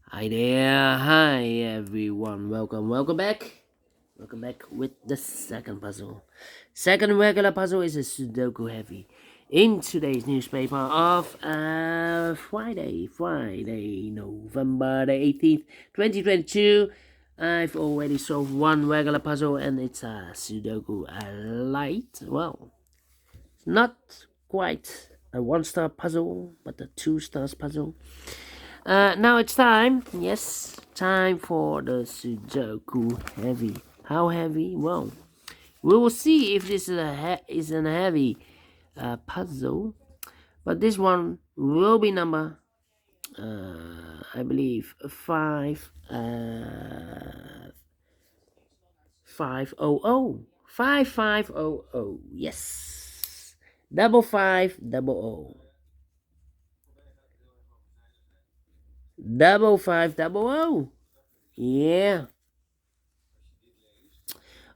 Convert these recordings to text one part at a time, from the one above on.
Hi there, hi everyone, welcome back. Welcome back with the second puzzle. Second regular puzzle is a Sudoku Heavy. In today's newspaper of Friday, November the 18th, 2022, I've already solved one regular puzzle and it's a Sudoku light. Well, not quite a one-star puzzle, but a two-star puzzle. Now it's time. Yes, time for the Sudoku Heavy. How heavy? Well, we will see if this is a heavy puzzle. But this one will be number, I believe, 5500. Yes, double five double o. Double five double o. Yeah.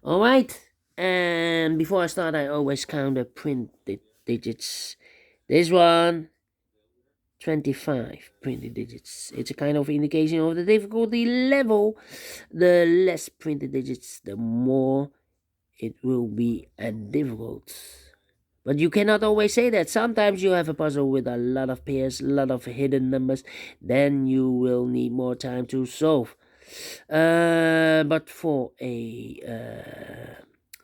All right. And before I start, I always count the printed digits. This one, 25 printed digits. It's a kind of indication of the difficulty level. The less printed digits, the more it will be difficult. But you cannot always say that. Sometimes you have a puzzle with a lot of pairs, a lot of hidden numbers. Then you will need more time to solve. But for a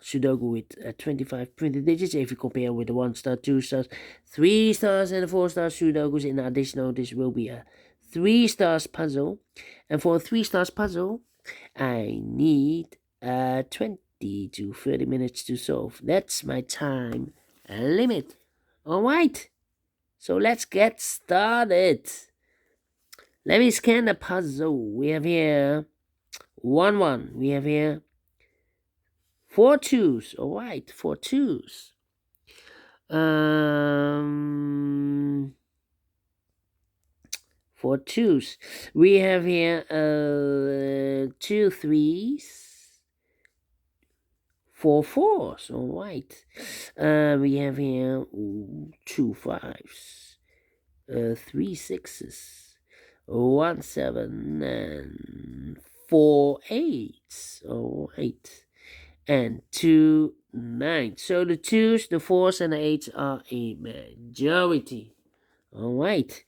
Sudoku with 25 printed digits, if you compare with the 1 star, 2 stars, 3 stars, and the 4 star Sudokus in additional, this will be a 3 stars puzzle. And for a 3 stars puzzle, I need 20 to 30 minutes to solve. That's my time limit. Alright, so let's get started. Let me scan the puzzle. We have here 1 1. We have here 4 twos. Alright, 4 twos. 4 twos. We have here 2 threes. 4 fours. Alright. We have here 2 fives. 3 sixes. 1 7 and 4 eights. Alright. And 2 9. So the 2s, the 4s, and the 8s are a majority. Alright.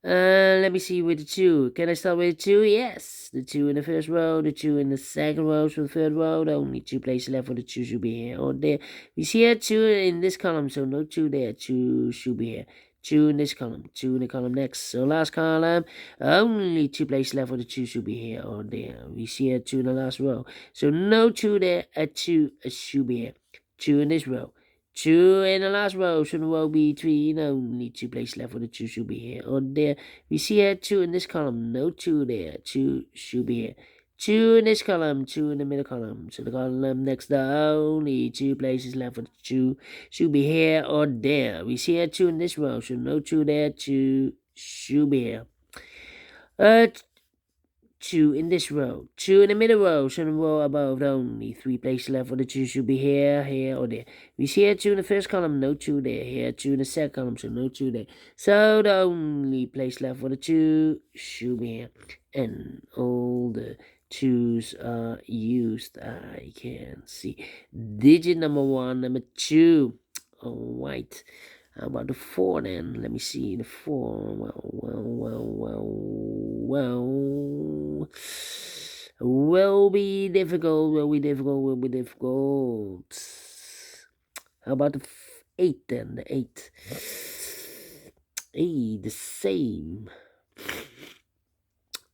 Let me see with the 2. Can I start with the 2? Yes. The 2 in the first row, the 2 in the second row, so the third row, the only 2 places left for the 2 should be here or there. We see here 2 in this column, so no 2 there. 2 should be here. 2 in this column, 2 in the column next. So last column, only 2 places left for the 2 should be here or there. We see here 2 in the last row. So no 2 there, a 2 should be here. 2 in this row. 2 in the last row, so the row between only 2 places left for the 2 should be here or there. We see here 2 in this column, no 2 there, 2 should be here. 2 in this column, 2 in the middle column. So the column next to only 2 places left for the 2 should be here or there. We see here 2 in this row, so no 2 there, 2 should be here. 2 in this row, 2 in the middle row, so the row above only 3 places left for the 2 should be here, here, or there. We see here 2 in the first column, no 2 there. Here 2 in the second column, so no 2 there. So the only place left for the 2 should be here. And all the 2's are used, I can see. Digit number 1, number 2. Alright. How about the 4 then? Let me see the 4. Well. Will be difficult. How about the 8 then? The 8. Hey, the same.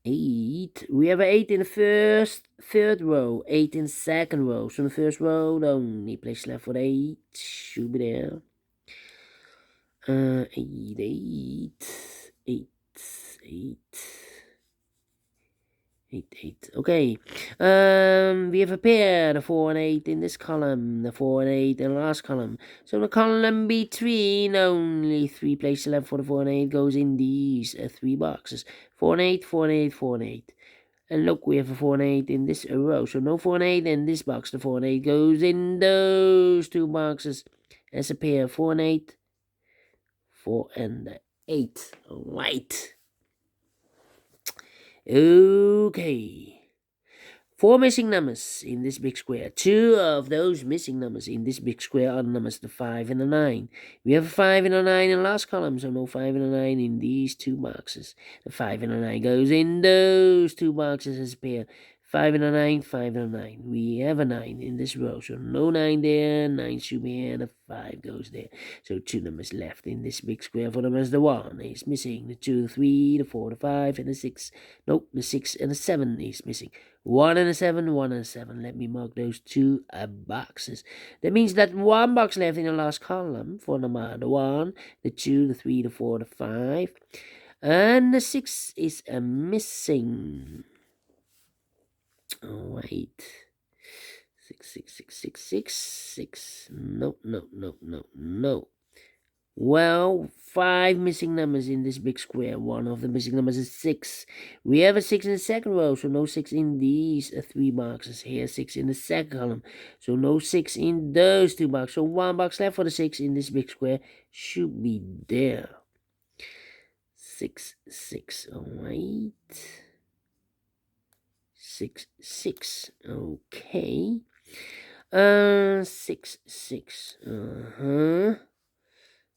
8. We have an 8 in the third row, 8 in the second row. So in the first row, the only place left for the 8 should be there. 8, 8. 8. Okay. We have a pair, the 4 and 8 in this column, the 4 and 8 in the last column. So the column between only 3 places left for the 4 and 8 goes in these 3 boxes. 4 and 8, 4 and 8, 4 and 8. And look, we have a 4 and 8 in this row. So no 4 and 8 in this box. The 4 and 8 goes in those 2 boxes as a pair. 4 and 8. 4 and 8. Right. Okay. 4 missing numbers in this big square. 2 of those missing numbers in this big square are the numbers the 5 and the 9. We have a 5 and a 9 in the last column, so no 5 and a 9 in these 2 boxes. The 5 and a 9 goes in those 2 boxes as a pair. 5 and a 9, 5 and a 9. We have a 9 in this row, so no 9 there. 9 should be here, the 5 goes there. So 2 numbers left in this big square for them as the 1 is missing. The 2, the 3, the 4, the 5, and the 6. Nope, the 6 and the 7 is missing. 1 and a 7, 1 and a 7. Let me mark those 2 boxes. That means that 1 box left in the last column for number the 1, the 2, the 3, the 4, the 5. And the 6 is missing. Oh, wait. 6, 6, 6, 6, 6, 6. No, no, no, no, no. Well, 5 missing numbers in this big square. One of the missing numbers is 6. We have a 6 in the second row, so no 6 in these 3 boxes. Here, 6 in the second column, so no 6 in those 2 boxes. So 1 box left for the 6 in this big square should be there. 6, 6, alright. 6, 6, okay. 6, 6,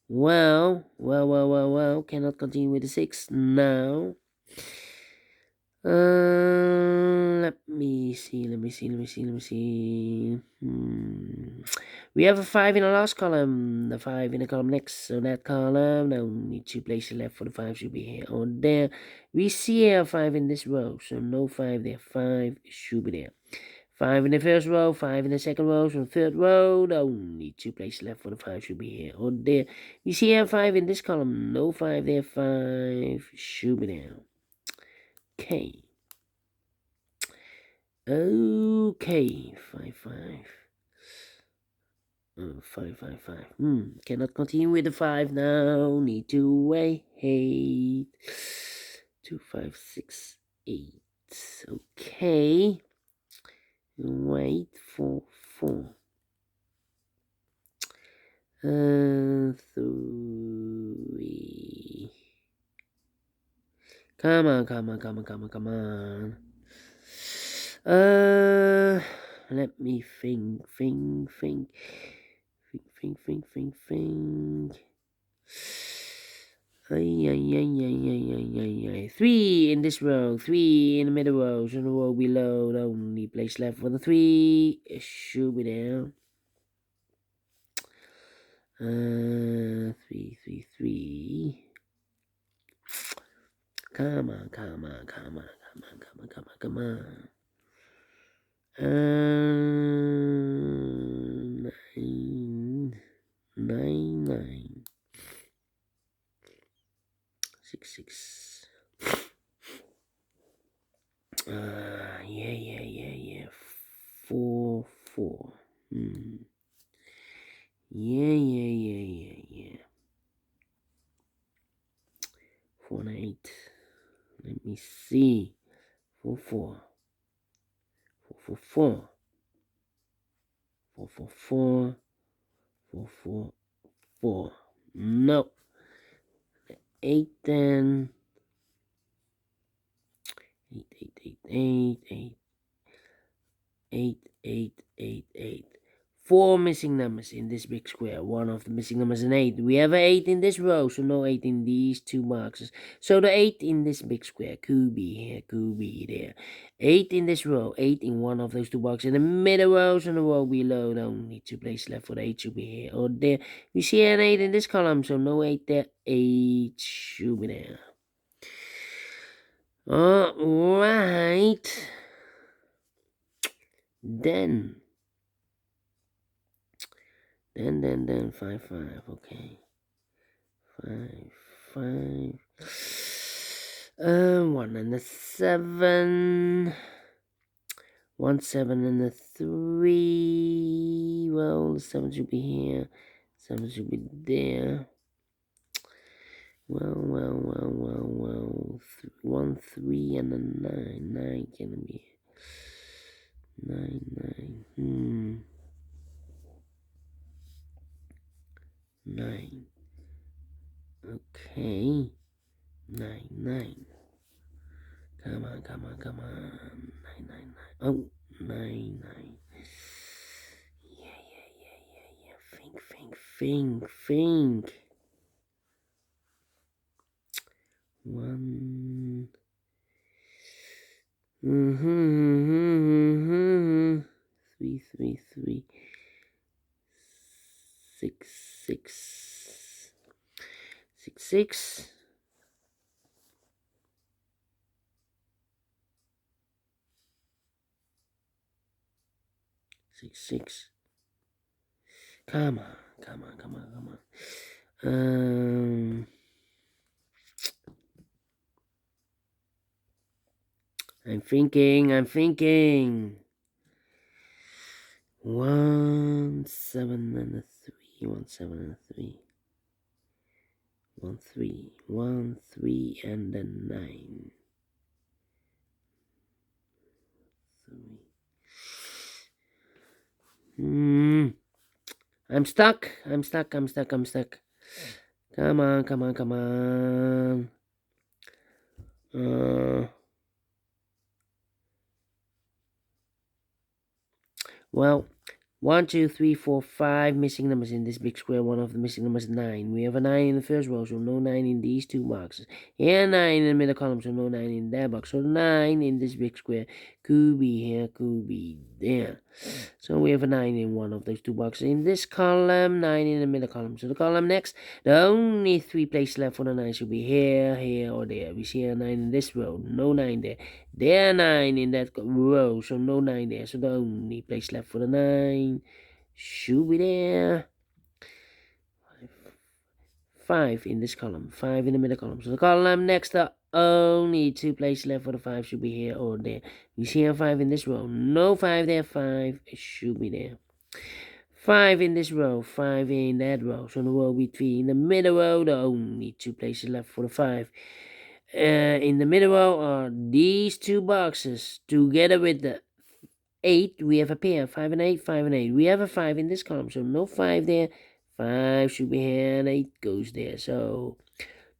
Well, cannot continue with the 6 now. Let me see. We have a 5 in the last column, the 5 in the column next, so that column, now only 2 places left for the 5 should be here or there. We see a 5 in this row, so no 5 there, 5 should be there. 5 in the first row, 5 in the second row, so the third row, only 2 places left for the 5 should be here or there. You see a 5 in this column, no 5 there, 5 should be there. Okay. Okay, 5, 5. 5, 5, 5. Cannot continue with the 5 now. Need to wait. 2, 5, 6, 8. Okay. Wait for 4. 3. Come on. Let me think. 3 in this row, 3 in the middle row, so the row below, the only place left for the 3 should be there. 3. Come on. 9. 6. Yeah. 4. Yeah. 4 and 8. Let me see. 4. 4. No. 8 then. 8. 4 missing numbers in this big square. One of the missing numbers is an 8. We have an 8 in this row, so no 8 in these 2 boxes. So the 8 in this big square could be here, could be there. 8 in this row, 8 in one of those 2 boxes. In the middle rows and the row below, only 2 places left for the 8 should be here or there. We see an 8 in this column, so no 8 there. 8 should be there. Alright. Then 5, 5, okay. 5. 1 and a 7. 1, 7 and a 3. Well, the 7 should be here. 7 should be there. Well. 1, 3 and a 9. 9 can be 9. 9. Okay. 9. Come on, come on, come on. 999. Oh, 99. Yeah. Think. One. Three. 6. 6. 6. Come on. I'm thinking. 1, 7 and a 3. 1, 7 and a 3. 1, 3. 1, 3 and a 9. 3. I'm stuck. Come on. Well, 1, 2, 3, 4, 5 missing numbers in this big square. One of the missing numbers is 9. We have a 9 in the first row, so no 9 in these two boxes. And 9 in the middle column, so no 9 in that box. So 9 in this big square could be here, could be there. So we have a 9 in one of those two boxes. In this column, 9 in the middle column. So the column next, the only 3 places left for the 9 should be here, or there. We see a 9 in this row, no 9 there. There are 9 in that row, so no 9 there. So the only place left for the 9 should be there. 5 in this column, 5 in the middle column. So the column next, the only 2 places left for the 5 should be here or there. We see a 5 in this row, no 5 there. 5 should be there. 5 in this row, 5 in that row. So the row between the middle row, the only 2 places left for the 5. In the middle row are these two boxes together with the 8. We have a pair, 5 and 8, 5 and 8. We have a 5 in this column, so no 5 there. 5 should be here and 8 goes there. So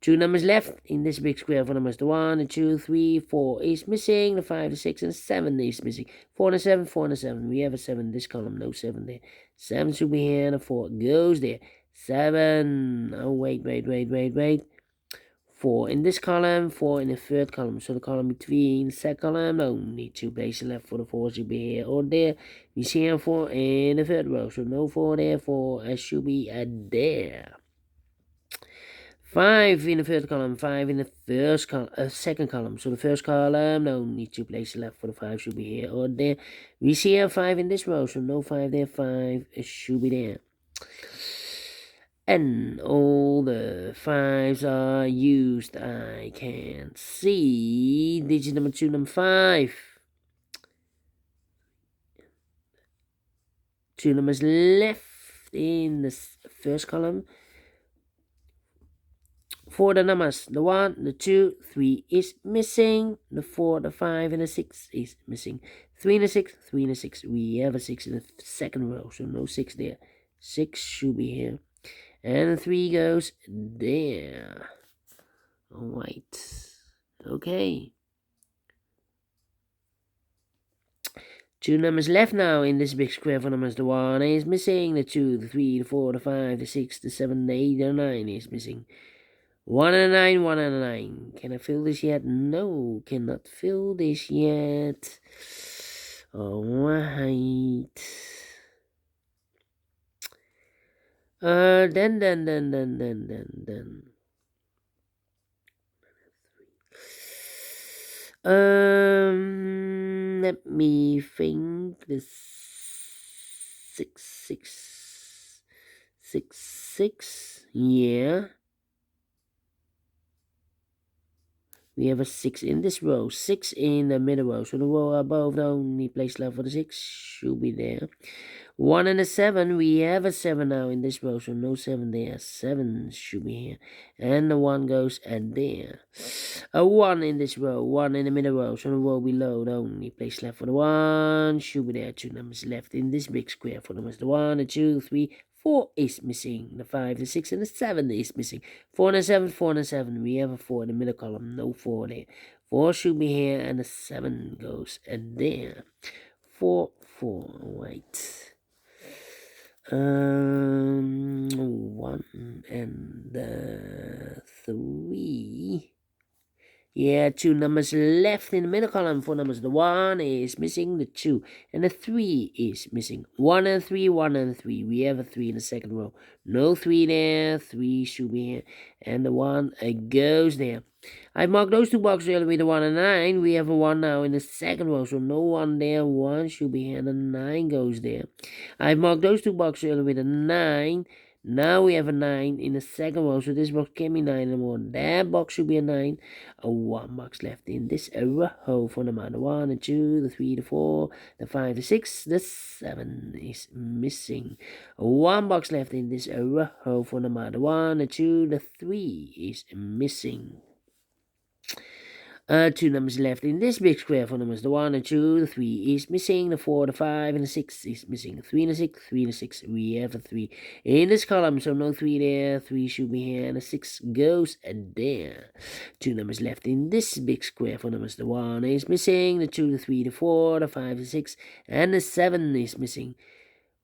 2 numbers left in this big square for numbers. The 1, the 2, 3, 4 is missing. The 5, the 6, and the 7 is missing. 4 and a 7, 4 and a 7. We have a 7 in this column, no 7 there. 7 should be here and a 4 goes there. 7. Oh, wait. 4 in this column, 4 in the third column. So the column between the second column, only 2 places left for the 4 should be here or there. We see a 4 in the third row, so no 4 there. 4 should be there. 5 in the third column, 5 in the first second column. So the first column, only 2 places left for the 5 should be here or there. We see a 5 in this row, so no 5 there. 5 should be there. And all the 5s are used. I can see digit number 2, number 5. 2 numbers left in the first column. For the numbers, the 1, the 2, 3 is missing. The 4, the 5, and the 6 is missing. 3 and a 6, 3 and a 6. We have a 6 in the second row, so no 6 there. 6 should be here. And 3 goes there. Alright. Okay. 2 numbers left now in this big square for numbers. The 1 is missing. The 2, the 3, the 4, the 5, the 6, the 7, the 8, the 9 is missing. 1 and a 9, 1 and a 9. Can I fill this yet? No, cannot fill this yet. Alright. Then. Let me think. The 6. Yeah. We have a 6 in this row, 6 in the middle row. So the row above, the only place left for the 6 should be there. 1 and a 7, we have a 7 now in this row, so no 7 there. 7 should be here. And the 1 goes there. A 1 in this row, 1 in the middle row, so the row below, the only place left for the 1 should be there. 2 numbers left in this big square for numbers. The 1, the 2, 3, 4 is missing. The 5, the 6, and the 7 is missing. 4 and a 7, 4 and a 7. We have a 4 in the middle column. No 4 there. 4 should be here, and the 7 goes there. 4, 4, right. 1 and 3. Yeah, 2 numbers left in the middle column. 4 numbers. The 1 is missing, the 2, and the 3 is missing. 1 and 3, 1 and 3. We have a 3 in the second row. No 3 there. 3 should be here, and the 1 goes there. I marked those 2 boxes earlier with the 1 and 9. We have a 1 now in the second row, so no 1 there. 1 should be here, and the 9 goes there. I marked those 2 boxes earlier with a 9. Now we have a 9 in the second row, so this box can be 9 and 1. That box should be a 9. A 1 box left in this row for the 1 and 2, the 3, the 4, the 5, the 6, the 7 is missing. A 1 box left in this row for the 1 and 2, the 3 is missing. 2 numbers left in this big square for numbers. The 1 and 2, the 3 is missing. The 4, the 5, and the 6 is missing. 3 and the 6, 3 and the 6. We have a 3 in this column, so no 3 there. 3 should be here, and the 6 goes there. 2 numbers left in this big square for numbers. The 1 is missing. The 2, the 3, the 4, the 5, the 6, and the 7 is missing.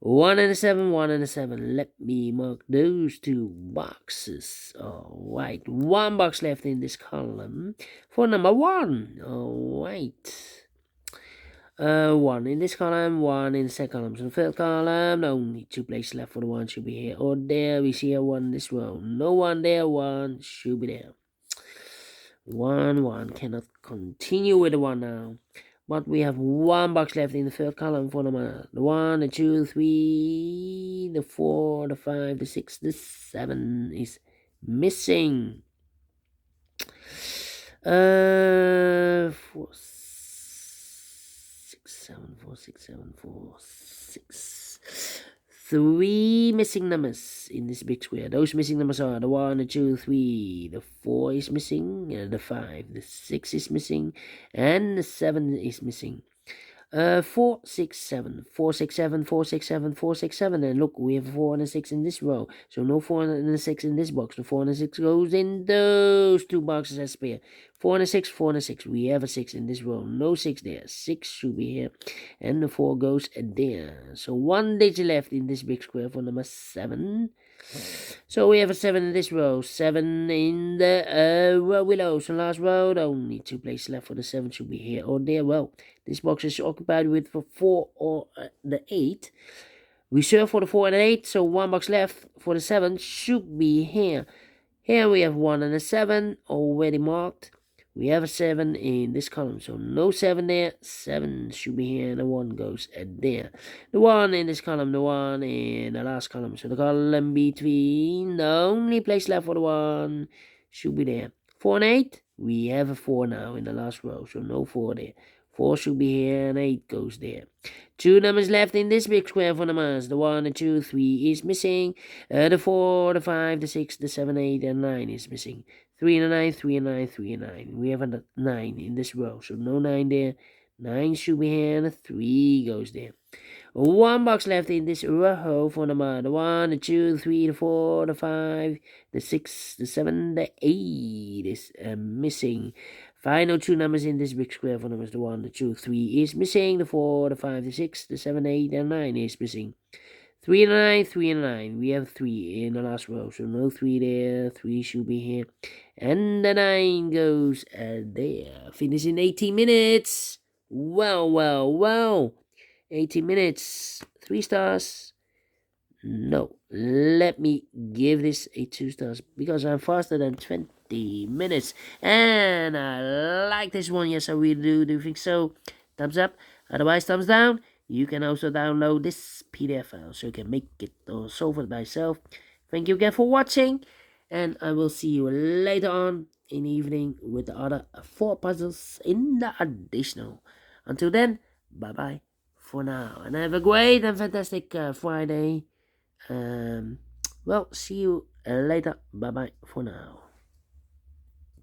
1 and a 7, 1 and a 7. Let me mark those 2 boxes. Alright, 1 box left in this column for number 1. Alright. 1 in this column, 1 in the second column. So the third column, only 2 places left for the 1 should be here or there. We see a 1 in this row. No 1 there, 1 should be there. 1, 1. Cannot continue with the 1 now. But we have 1 box left in the third column for the 1, the 2, 3, the 4, the 5, the 6, the 7 is missing. 4, 6, 7, 4, 6, 7, 4, 6. 3 missing numbers in this big square. Those missing numbers are the 1, the 2, 3, the 4 is missing, the 5, the 6 is missing, and the 7 is missing. 4, 6, 7, 4, 6, 7, 4, 6, 7, 4, 6, 7. And look, we have 4 and a 6 in this row. So no 4 and a 6 in this box. The 4 and a 6 goes in those 2 boxes as spare. 4 and a 6, 4 and a 6. We have a 6 in this row. No 6 there. 6 should be here. And the 4 goes there. So 1 digit left in this big square for number 7. So we have a 7 in this row. 7 in the row below. So last row, only 2 places left for the 7 should be here or there. Well, this box is occupied with for 4 or the 8. We serve for the 4 and 8, so 1 box left for the 7 should be here. Here we have 1 and a 7 already marked. We have a 7 in this column, so no 7 there. 7 should be here, and the 1 goes there. The 1 in this column, the 1 in the last column. So the column between, the only place left for the 1 should be there. 4 and 8, we have a 4 now in the last row, so no 4 there. 4 should be here, and 8 goes there. 2 numbers left in this big square for numbers. The 1, the 2, 3 is missing. The 4, the 5, the 6, the 7, 8, and 9 is missing. 3 and a 9, 3 and 9, 3 and 9. We have a 9 in this row, so no 9 there. 9 should be here, and a 3 goes there. 1 box left in this row for number. The 1, the 2, the 3, the 4, the 5, the 6, the 7, the 8 is missing. Final 2 numbers in this big square for numbers. The 1, the 2, 3 is missing. The 4, the 5, the 6, the 7, 8, and 9 is missing. 3 and 9, 3 and 9. We have 3 in the last row, so no 3 there. 3 should be here. And the 9 goes there. Finish in 18 minutes. Well. 18 minutes. 3 stars. No. Let me give this a 2 stars because I'm faster than 20 minutes. And I like this one. Yes, I really do. Do you think so? Thumbs up. Otherwise, thumbs down. You can also download this PDF file so you can make it or solve it by yourself. Thank you again for watching. And I will see you later on in the evening with the other 4 puzzles in the additional. Until then, bye-bye for now. And have a great and fantastic Friday. Well, see you later. Bye-bye for now.